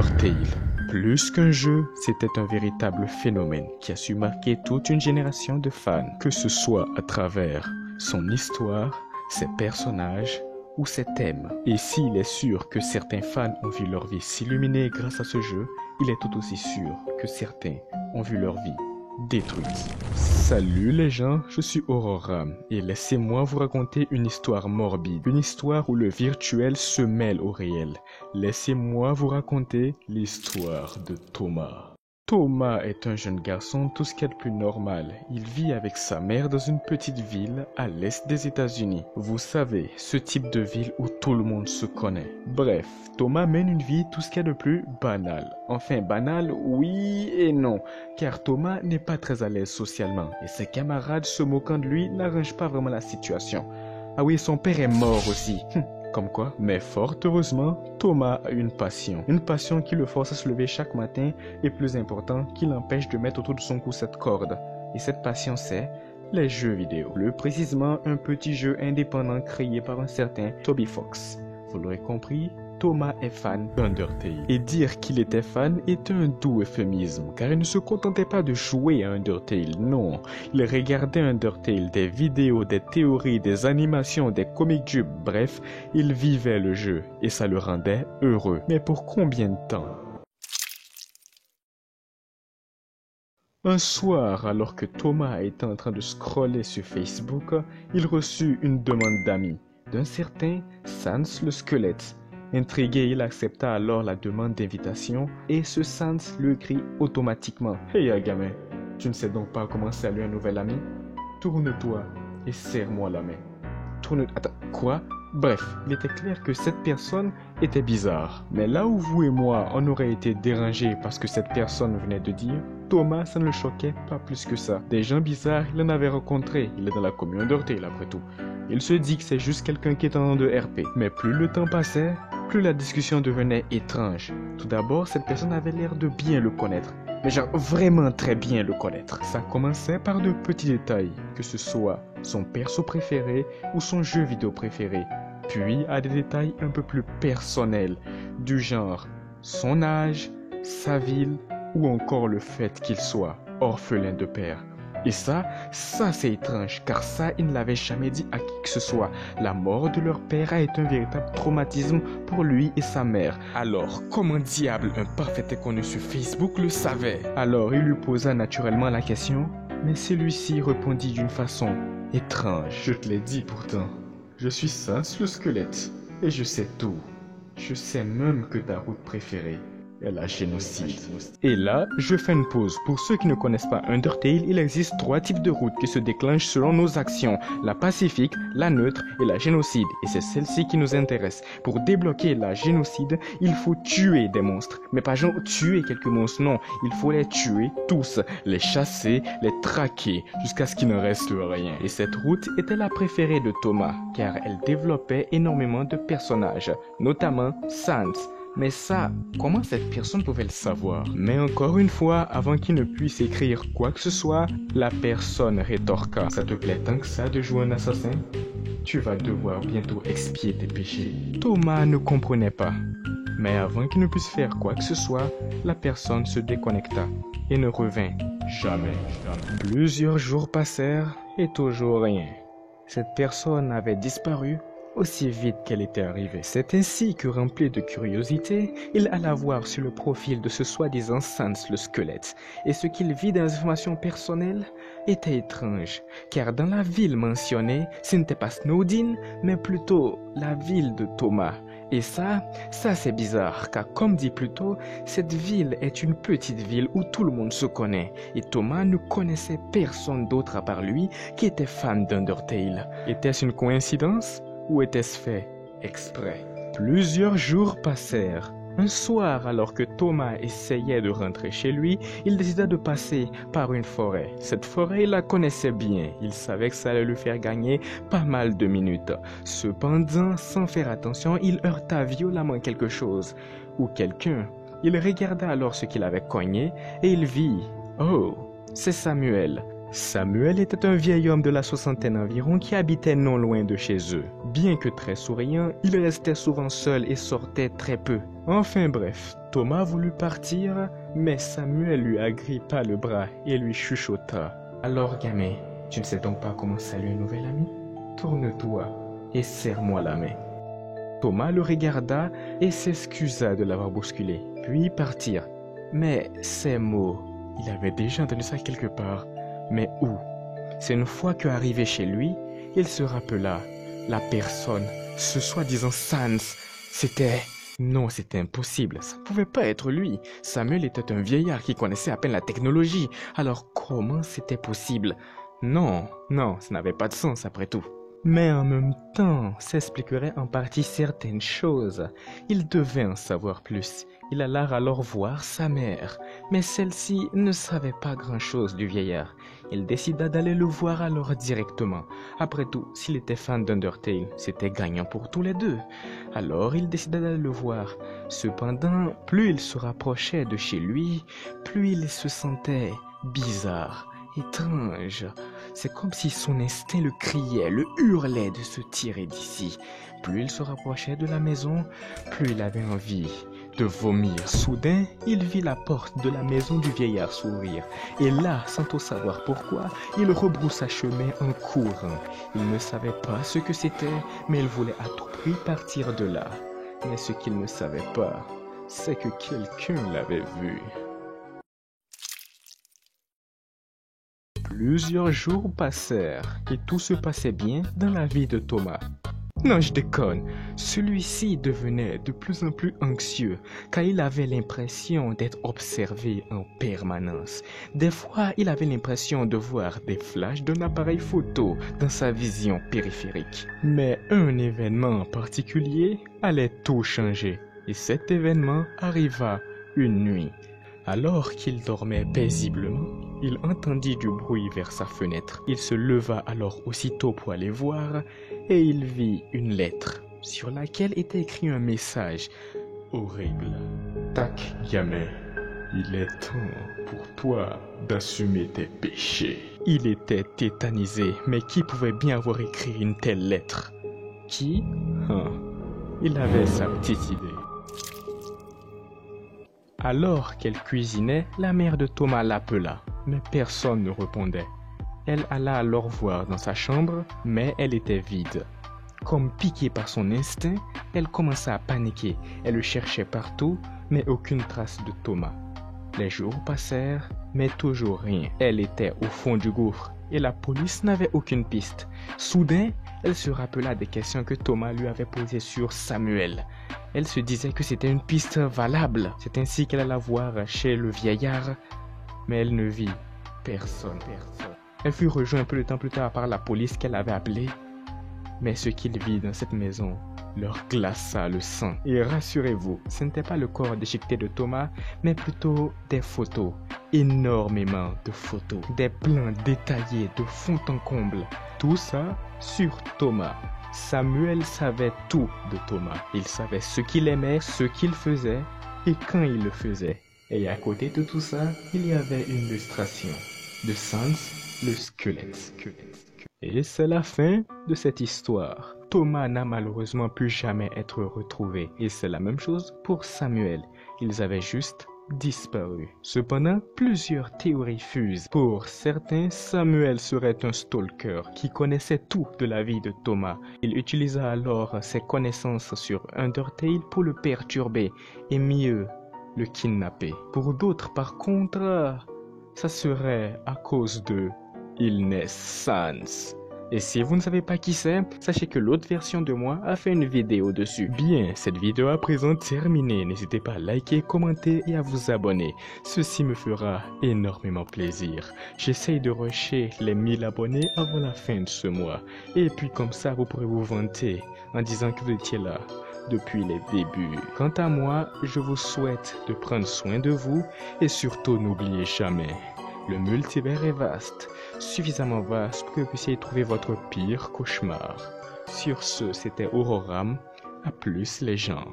Undertale. Plus qu'un jeu, c'était un véritable phénomène qui a su marquer toute une génération de fans, que ce soit à travers son histoire, ses personnages ou ses thèmes. Et s'il est sûr que certains fans ont vu leur vie s'illuminer grâce à ce jeu, il est tout aussi sûr que certains ont vu leur vie détruite. Salut les gens, je suis Aurora et laissez-moi vous raconter une histoire morbide, une histoire où le virtuel se mêle au réel. Laissez-moi vous raconter l'histoire de Thomas. Thomas est un jeune garçon tout ce qu'il y a de plus normal. Il vit avec sa mère dans une petite ville à l'est des États-Unis. Vous savez, ce type de ville où tout le monde se connaît. Bref, Thomas mène une vie tout ce qu'il y a de plus banal. Enfin, banal, oui et non, car Thomas n'est pas très à l'aise socialement et ses camarades se moquant de lui n'arrangent pas vraiment la situation. Ah oui, son père est mort aussi. Comme quoi. Mais fort heureusement, Thomas a une passion qui le force à se lever chaque matin et plus important, qui l'empêche de mettre autour de son cou cette corde. Et cette passion c'est les jeux vidéo. Plus précisément, un petit jeu indépendant créé par un certain Toby Fox. Vous l'aurez compris, Thomas est fan d'Undertale. Et dire qu'il était fan est un doux euphémisme, car il ne se contentait pas de jouer à Undertale, non. Il regardait Undertale, des vidéos, des théories, des animations, des comic tubes, bref, il vivait le jeu, et ça le rendait heureux. Mais pour combien de temps? Un soir, alors que Thomas était en train de scroller sur Facebook, il reçut une demande d'amis, d'un certain Sans le squelette. Intrigué, il accepta alors la demande d'invitation et ce Sans le crie automatiquement. « Hey gamin, tu ne sais donc pas comment saluer un nouvel ami? Tourne-toi et serre-moi la main. » Attends, quoi? Bref, il était clair que cette personne était bizarre. Mais là où vous et moi, on aurait été dérangés parce que cette personne venait de dire, Thomas, ça ne le choquait pas plus que ça. Des gens bizarres, il en avait rencontré. Il est dans la commune d'Undertale après tout. Il se dit que c'est juste quelqu'un qui est en de RP. Mais plus le temps passait, plus la discussion devenait étrange. Tout d'abord, cette personne avait l'air de bien le connaître. Mais genre vraiment très bien le connaître. Ça commençait par de petits détails, que ce soit son perso préféré ou son jeu vidéo préféré. Puis à des détails un peu plus personnels, du genre son âge, sa ville ou encore le fait qu'il soit orphelin de père. Et ça c'est étrange, car ça, il ne l'avait jamais dit à qui que ce soit. La mort de leur père a été un véritable traumatisme pour lui et sa mère. Alors, comment diable un parfait inconnu sur Facebook le savait? Alors, il lui posa naturellement la question, mais celui-ci répondit d'une façon étrange. Je te l'ai dit pourtant, je suis Sans le squelette, et je sais tout. Je sais même que ta route préférée est la génocide. Et là, je fais une pause. Pour ceux qui ne connaissent pas Undertale, il existe 3 types de routes qui se déclenchent selon nos actions. La pacifique, la neutre et la génocide. Et c'est celle-ci qui nous intéresse. Pour débloquer la génocide, il faut tuer des monstres. Mais pas genre tuer quelques monstres, non. Il faut les tuer tous, les chasser, les traquer, jusqu'à ce qu'il ne reste rien. Et cette route était la préférée de Thomas, car elle développait énormément de personnages, notamment Sans. Mais ça, comment cette personne pouvait le savoir? Mais encore une fois, avant qu'il ne puisse écrire quoi que ce soit, la personne rétorqua. Ça te plaît tant que ça de jouer un assassin? Tu vas devoir bientôt expier tes péchés. Thomas ne comprenait pas. Mais avant qu'il ne puisse faire quoi que ce soit, la personne se déconnecta et ne revint jamais. Plusieurs jours passèrent et toujours rien. Cette personne avait disparu aussi vite qu'elle était arrivée. C'est ainsi que, rempli de curiosité, il alla voir sur le profil de ce soi-disant Sans le squelette. Et ce qu'il vit dans les informations personnelles était étrange, car dans la ville mentionnée, ce n'était pas Snowdin, mais plutôt la ville de Thomas. Et ça c'est bizarre, car comme dit plus tôt, cette ville est une petite ville où tout le monde se connaît. Et Thomas ne connaissait personne d'autre à part lui qui était fan d'Undertale. Était-ce une coïncidence? Ou était-ce fait exprès? Plusieurs jours passèrent. Un soir, alors que Thomas essayait de rentrer chez lui, il décida de passer par une forêt. Cette forêt, il la connaissait bien. Il savait que ça allait lui faire gagner pas mal de minutes. Cependant, sans faire attention, il heurta violemment quelque chose ou quelqu'un. Il regarda alors ce qu'il avait cogné et il vit. Oh, c'est Samuel. Samuel était un vieil homme de la soixantaine environ qui habitait non loin de chez eux. Bien que très souriant, il restait souvent seul et sortait très peu. Enfin bref, Thomas voulut partir, mais Samuel lui agrippa le bras et lui chuchota. « Alors gamin, tu ne sais donc pas comment saluer un nouvel ami? Tourne-toi et serre-moi la main. » Thomas le regarda et s'excusa de l'avoir bousculé, puis partirent. Mais ces mots, il avait déjà entendu ça quelque part. Mais où? C'est une fois qu'arrivé chez lui, il se rappela. La personne, ce soi-disant Sans, c'était... Non, c'était impossible. Ça ne pouvait pas être lui. Samuel était un vieillard qui connaissait à peine la technologie. Alors comment c'était possible? Non, ça n'avait pas de sens après tout. Mais en même temps, s'expliquerait en partie certaines choses. Il devait en savoir plus. Il alla alors voir sa mère, mais celle-ci ne savait pas grand-chose du vieillard. Il décida d'aller le voir alors directement. Après tout, s'il était fan d'Undertale, c'était gagnant pour tous les deux. Alors il décida d'aller le voir. Cependant, plus il se rapprochait de chez lui, plus il se sentait bizarre. Étrange. C'est comme si son instinct le criait, le hurlait de se tirer d'ici. Plus il se rapprochait de la maison, plus il avait envie de vomir. Soudain, il vit la porte de la maison du vieillard s'ouvrir. Et là, sans tout savoir pourquoi, il rebroussa chemin en courant. Il ne savait pas ce que c'était, mais il voulait à tout prix partir de là. Mais ce qu'il ne savait pas, c'est que quelqu'un l'avait vu. Plusieurs jours passèrent et tout se passait bien dans la vie de Thomas. Non, je déconne. Celui-ci devenait de plus en plus anxieux car il avait l'impression d'être observé en permanence. Des fois, il avait l'impression de voir des flashs d'un appareil photo dans sa vision périphérique. Mais un événement en particulier allait tout changer. Et cet événement arriva une nuit. Alors qu'il dormait paisiblement, il entendit du bruit vers sa fenêtre. Il se leva alors aussitôt pour aller voir et il vit une lettre sur laquelle était écrit un message horrible. « Tac, gamin, il est temps pour toi d'assumer tes péchés. » Il était tétanisé, mais qui pouvait bien avoir écrit une telle lettre? Qui? Il avait sa petite idée. Alors qu'elle cuisinait, la mère de Thomas l'appela, mais personne ne répondait. Elle alla alors voir dans sa chambre, mais elle était vide. Comme piquée par son instinct, elle commença à paniquer. Elle le cherchait partout, mais aucune trace de Thomas. Les jours passèrent, mais toujours rien. Elle était au fond du gouffre et la police n'avait aucune piste. Soudain, elle se rappela des questions que Thomas lui avait posées sur Samuel. Elle se disait que c'était une piste valable. C'est ainsi qu'elle alla voir chez le vieillard, mais elle ne vit personne. Elle fut rejointe peu de temps plus tard par la police qu'elle avait appelée, mais ce qu'il vit dans cette maison leur glaça le sang. Et rassurez-vous, ce n'était pas le corps déchiqueté de Thomas, mais plutôt des photos. Énormément de photos. Des plans détaillés de fond en comble. Tout ça sur Thomas. Samuel savait tout de Thomas. Il savait ce qu'il aimait, ce qu'il faisait et quand il le faisait. Et à côté de tout ça, il y avait une illustration de Sans le squelette. Et c'est la fin de cette histoire. Thomas n'a malheureusement plus jamais être retrouvé. Et c'est la même chose pour Samuel. Ils avaient juste disparu. Cependant, plusieurs théories fusent. Pour certains, Samuel serait un stalker qui connaissait tout de la vie de Thomas. Il utilisa alors ses connaissances sur Undertale pour le perturber et mieux, le kidnapper. Pour d'autres, par contre, ça serait à cause de Illness Sans. Et si vous ne savez pas qui c'est, sachez que l'autre version de moi a fait une vidéo dessus. Bien, cette vidéo à présent terminée. N'hésitez pas à liker, commenter et à vous abonner. Ceci me fera énormément plaisir. J'essaye de rusher les 1000 abonnés avant la fin de ce mois. Et puis comme ça, vous pourrez vous vanter en disant que vous étiez là depuis les débuts. Quant à moi, je vous souhaite de prendre soin de vous et surtout n'oubliez jamais, le multivers est vaste, suffisamment vaste pour que vous puissiez y trouver votre pire cauchemar. Sur ce, c'était Auroram. À plus les gens.